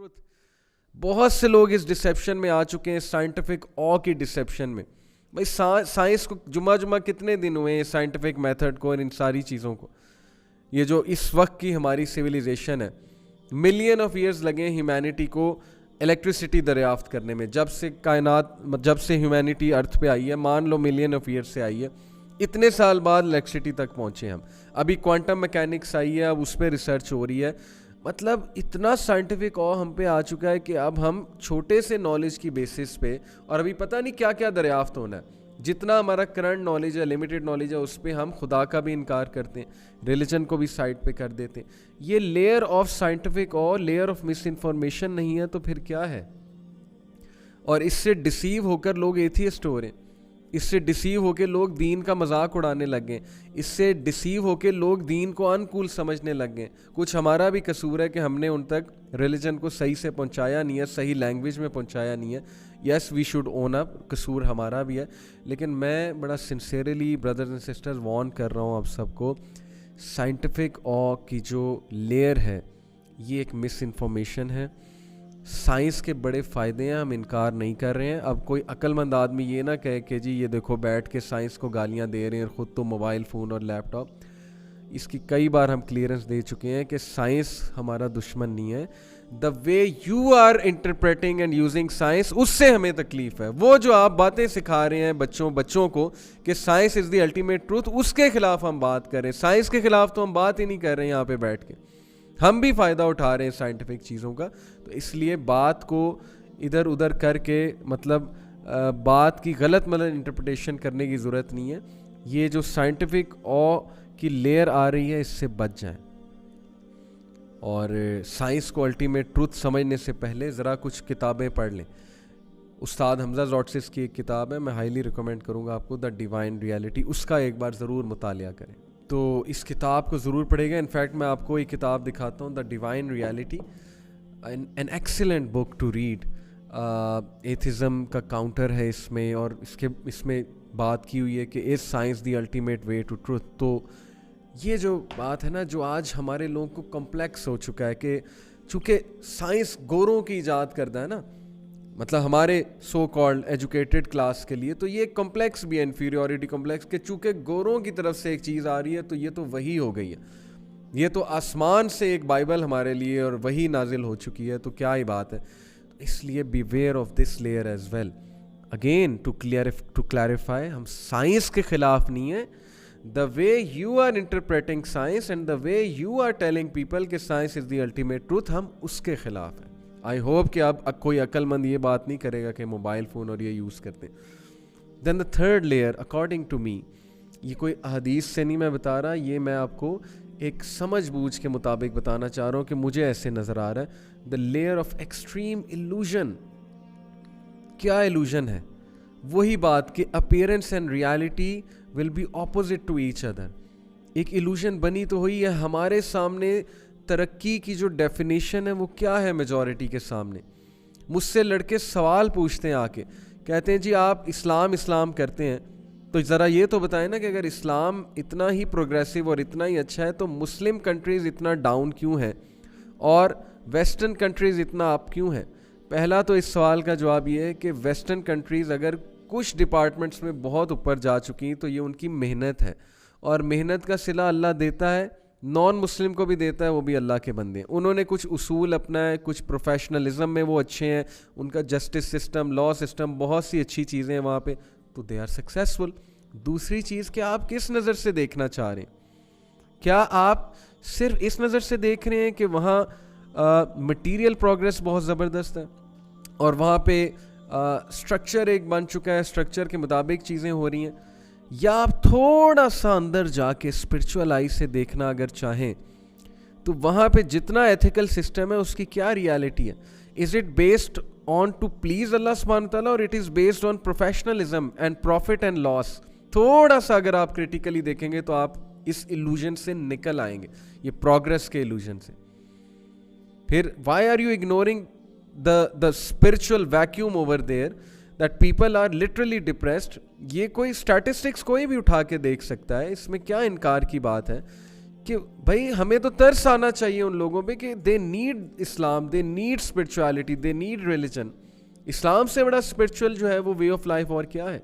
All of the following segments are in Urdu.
truth. بہت سے لوگ اس ڈسیپشن میں آ چکے ہیں, سائنٹیفک او کی ڈسیپشن میں. بھائی سائنس کو جمعہ کتنے دن ہوئے ہیں سائنٹیفک میتھڈ کو اور ان ساری چیزوں کو. یہ جو اس وقت کی ہماری سویلائزیشن ہے, ملین آف ایئرز لگے ہیں ہیومینٹی کو الیکٹریسٹی دریافت کرنے میں. جب سے ہیومینٹی ارتھ پہ آئی ہے, مان لو ملین آف ایئرز سے آئی ہے, اتنے سال بعد الیکٹریسٹی تک پہنچے ہم. ابھی کوانٹم میکینکس آئی ہے, اب اس پہ ریسرچ ہو رہی ہے. مطلب اتنا سائنٹیفک او ہم پہ آ چکا ہے کہ اب ہم چھوٹے سے نالج کی بیسس پہ, اور ابھی پتہ نہیں کیا کیا دریافت ہونا ہے, جتنا ہمارا کرنٹ نالج ہے, لمیٹڈ نالج ہے, اس پہ ہم خدا کا بھی انکار کرتے ہیں, ریلیجن کو بھی سائڈ پہ کر دیتے ہیں. یہ layer of scientific O, layer of miss information نہیں ہے تو پھر کیا ہے؟ اور اس سے ڈسیو ہو کر لوگ ایتھیسٹ ہو رہے ہیں, اس سے ڈسیو ہو کے لوگ دین کا مذاق اڑانے لگ گئے, اس سے ڈسیو ہو کے لوگ دین کو انکول سمجھنے لگ گئے. کچھ ہمارا بھی قصور ہے کہ ہم نے ان تک ریلیجن کو صحیح سے پہنچایا نہیں ہے, صحیح لینگویج میں پہنچایا نہیں ہے. یس وی شوڈ اون اپ, قصور ہمارا بھی ہے. لیکن میں بڑا sincerely brothers and sisters warn کر رہا ہوں آپ سب کو, سائنٹیفک او کی جو لیئر ہے یہ ایک مس انفارمیشن ہے. سائنس کے بڑے فائدے ہیں, ہم انکار نہیں کر رہے ہیں. اب کوئی عقل مند آدمی یہ نہ کہے کہ جی یہ دیکھو بیٹھ کے سائنس کو گالیاں دے رہے ہیں اور خود تو موبائل فون اور لیپ ٹاپ. اس کی کئی بار ہم کلیئرنس دے چکے ہیں کہ سائنس ہمارا دشمن نہیں ہے. The way you are interpreting and using science, اس سے ہمیں تکلیف ہے. وہ جو آپ باتیں سکھا رہے ہیں بچوں کو کہ science is the ultimate truth, اس کے خلاف ہم بات کریں. سائنس کے خلاف تو ہم بات ہی نہیں کر رہے ہیں یہاں پہ بیٹھ کے, ہم بھی فائدہ اٹھا رہے ہیں سائنٹیفک چیزوں کا. تو اس لیے بات کو ادھر ادھر کر کے مطلب بات کی غلط انٹرپریٹیشن کرنے کی ضرورت نہیں ہے. یہ جو سائنٹیفک او کی لیئر آ رہی ہے اس سے بچ جائیں, اور سائنس کو الٹیمیٹ ٹروتھ سمجھنے سے پہلے ذرا کچھ کتابیں پڑھ لیں. استاد حمزہ زوٹسس کی ایک کتاب ہے, میں ہائیلی ریکمینڈ کروں گا آپ کو, دا ڈیوائن ریالٹی. اس کا ایک بار ضرور مطالعہ کریں, تو اس کتاب کو ضرور پڑھے گا. انفیکٹ میں آپ کو ایک کتاب دکھاتا ہوں, the divine reality, an excellent book to read. Atheism کا کاؤنٹر ہے اس میں, اور اس میں بات کی ہوئی ہے کہ is science the ultimate way to truth. تو یہ جو بات ہے نا, جو آج ہمارے لوگوں کو کمپلیکس ہو چکا ہے کہ چونکہ سائنس گوروں کی ایجاد کرتا ہے نا, مطلب ہمارے سو کالڈ ایجوکیٹڈ کلاس کے لیے, تو یہ کمپلیکس بھی ہے, انفیریورٹی کمپلیکس, کہ چونکہ گوروں کی طرف سے ایک چیز آ رہی ہے تو یہ تو وہی ہو گئی ہے, یہ تو آسمان سے ایک بائبل ہمارے لیے اور وہی نازل ہو چکی ہے, تو کیا ہی بات ہے. اس لیے beware of this layer as well. Again to clarify, ہم سائنس کے خلاف نہیں ہیں. The way you are interpreting science and the way you are telling people کہ science is the ultimate truth, ہم اس کے خلاف ہیں. آئی ہوپ کہ اب کوئی عقل مند یہ بات نہیں کرے گا کہ موبائل فون اور یہ یوز کرتے ہیں. Then the third layer according to me, یہ کوئی احادیث سے نہیں میں بتا رہا, یہ میں آپ کو ایک سمجھ بوجھ کے مطابق بتانا چاہ رہا ہوں کہ مجھے ایسے نظر آ رہا ہے. The layer of extreme illusion. کیا ایلوژن ہے؟ وہی بات کہ appearance and reality will be opposite to each other. ایک ایلوژن بنی تو ہوئی ہے ہمارے سامنے. ترقی کی جو ڈیفینیشن ہے وہ کیا ہے میجورٹی کے سامنے؟ مجھ سے لڑکے سوال پوچھتے ہیں آ کے, کہتے ہیں جی آپ اسلام کرتے ہیں, تو ذرا یہ تو بتائیں نا کہ اگر اسلام اتنا ہی پروگریسو اور اتنا ہی اچھا ہے تو مسلم کنٹریز اتنا ڈاؤن کیوں ہیں اور ویسٹرن کنٹریز اتنا اپ کیوں ہیں؟ پہلا تو اس سوال کا جواب یہ ہے کہ ویسٹرن کنٹریز اگر کچھ ڈپارٹمنٹس میں بہت اوپر جا چکی ہیں تو یہ ان کی محنت ہے, اور محنت کا صلہ اللہ دیتا ہے, نان مسلم کو بھی دیتا ہے, وہ بھی اللہ کے بندے ہیں. انہوں نے کچھ اصول اپنائے, کچھ پروفیشنلزم میں وہ اچھے ہیں, ان کا جسٹس سسٹم, لا سسٹم, بہت سی اچھی چیزیں ہیں وہاں پہ, تو دے آر سکسیزفل. دوسری چیز کہ آپ کس نظر سے دیکھنا چاہ رہے ہیں. کیا آپ صرف اس نظر سے دیکھ رہے ہیں کہ وہاں مٹیریل پروگرس بہت زبردست ہے اور وہاں پہ اسٹرکچر ایک بن چکا ہے, اسٹرکچر کے مطابق چیزیں ہو رہی ہیں, یا آپ تھوڑا سا اندر جا کے اسپرچول آئی سے دیکھنا اگر چاہیں تو وہاں پہ جتنا ایتھیکل سسٹم ہے اس کی کیا ریالٹی ہے؟ Is it based on to please اللہ سبحانہ تعالیٰ, اور it is based on professionalism and profit and loss? تھوڑا سا اگر آپ کریٹیکلی دیکھیں گے تو آپ اس ایلوژن سے نکل آئیں گے, یہ پروگرس کے ایلوژن سے. پھر why are you ignoring the spiritual vacuum over there that people are literally depressed. یہ کوئی اسٹیٹسٹکس کوئی بھی اٹھا کے دیکھ سکتا ہے, اس میں کیا انکار کی بات ہے کہ بھائی ہمیں تو ترس آنا چاہیے ان لوگوں پہ کہ they need Islam, they need spirituality, they need religion. اسلام سے بڑا اسپرچول جو ہے وہ وے آف لائف اور کیا ہے؟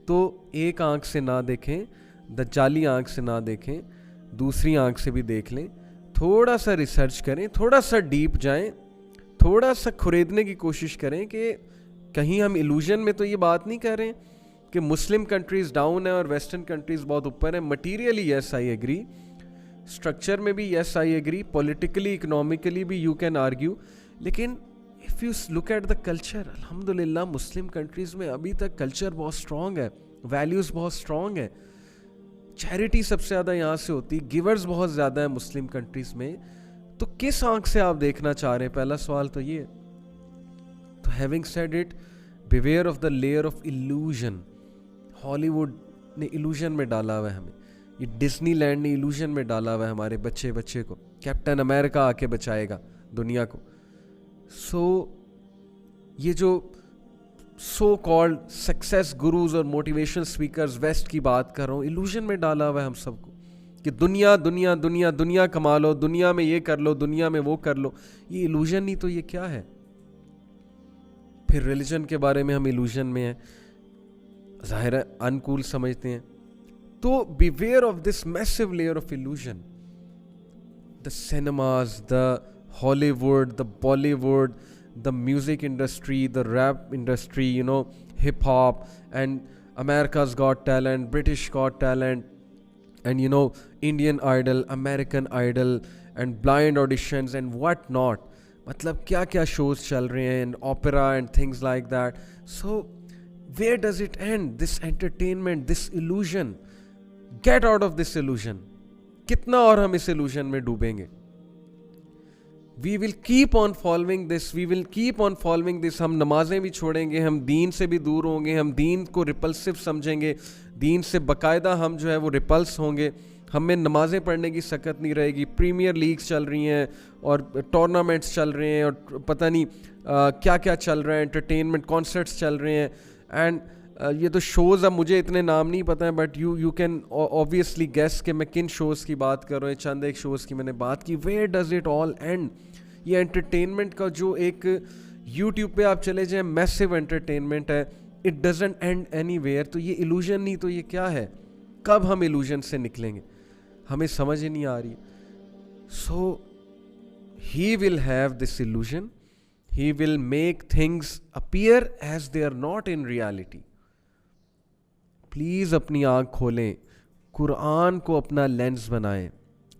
تو ایک آنکھ سے نہ دیکھیں, دجالی آنکھ سے نہ دیکھیں, دوسری آنکھ سے بھی دیکھ لیں, تھوڑا سا ریسرچ کریں, تھوڑا سا ڈیپ جائیں, تھوڑا سا کھریدنے کی کوشش کریں کہ کہیں ہم ایلوژن میں تو یہ بات نہیں کر رہے ہیں کہ مسلم کنٹریز ڈاؤن ہیں اور ویسٹرن کنٹریز بہت اوپر ہیں. Materially yes I agree, structure میں بھی yes I agree, politically economically بھی یو کین آرگیو, لیکن if you look at the culture, الحمد للہ مسلم کنٹریز میں ابھی تک کلچر بہت اسٹرانگ ہے, ویلیوز بہت اسٹرانگ ہے, چیریٹی سب سے زیادہ یہاں سے ہوتی, گیورز بہت زیادہ ہیں مسلم کنٹریز میں. تو کس آنکھ سے آپ دیکھنا چاہ رہے ہیں؟ پہلا سوال تو یہ ہے. تو having said it, beware of the layer of illusion. ہالی ووڈ نے ایلوژن میں ڈالا ہوا ہے ہمیں, یہ ڈزنی لینڈ نے ایلوژن میں ڈالا ہوا ہے ہمارے بچے کو. کیپٹن امریکہ آ کے بچائے گا دنیا کو. سو یہ جو سو کالڈ سکسیس گروز اور موٹیویشن اسپیکرز ویسٹ کی بات کر رہا ہوں, ایلوژن میں ڈالا ہوا ہے ہم سب کو کہ دنیا دنیا دنیا دنیا کما لو, دنیا میں یہ کر لو, دنیا میں وہ کر لو. یہ ایلوژن نہیں تو یہ کیا ہے؟ پھر ریلیجن کے بارے میں ہم ایلوژن میں ہیں, ظاہر ہے انکول سمجھتے ہیں. تو beware of this massive layer of illusion. The cinemas, the Hollywood, the Bollywood, the music industry, the rap industry, you know, hip hop, and America's Got Talent, British Got Talent, and you know, Indian Idol, American Idol, and blind auditions and what not. مطلب کیا کیا شوز چل رہے ہیں, and opera and things like that. So where does it end, this entertainment, this illusion? Get out of this illusion. کتنا اور ہم اس illusion میں ڈوبیں گے؟ We will keep on following this, we will keep on following this. ہم نمازیں بھی چھوڑیں گے, ہم دین سے بھی دور ہوں گے, ہم دین کو ریپلسو سمجھیں گے, دین سے باقاعدہ ہم جو ہے وہ ریپلس ہوں گے. ہمیں نمازیں پڑھنے کی سکت نہیں رہے گی. پریمیئر لیگز چل رہی ہیں اور ٹورنامنٹس چل رہے ہیں اور پتہ نہیں کیا کیا چل رہا ہے, انٹرٹینمنٹ کانسرٹس چل رہے ہیں. اینڈ یہ تو شوز, اب مجھے اتنے نام نہیں پتہ ہیں, but you can obviously guess کہ میں کن شوز کی بات کر رہا ہوں. چند ایک شوز کی میں نے بات کی. Where does it all and? یہ انٹرٹینمنٹ کا جو ایک یوٹیوب پہ آپ چلے جائیں, میسو انٹرٹینمنٹ ہے, it doesn't and any where. تو یہ ایلوژن نہیں تو یہ کیا ہے؟ کب ہم ایلوژن سے نکلیں گے؟ ہمیں سمجھ ہی نہیں آ رہی. So he will have this illusion, he will make things appear as they are not in reality. Please اپنی آنکھ کھولیں, قرآن کو اپنا لینس بنائیں,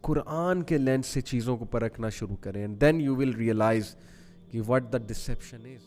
قرآن کے لینس سے چیزوں کو پرکھنا شروع کریں, and then you will realize کہ what the deception is.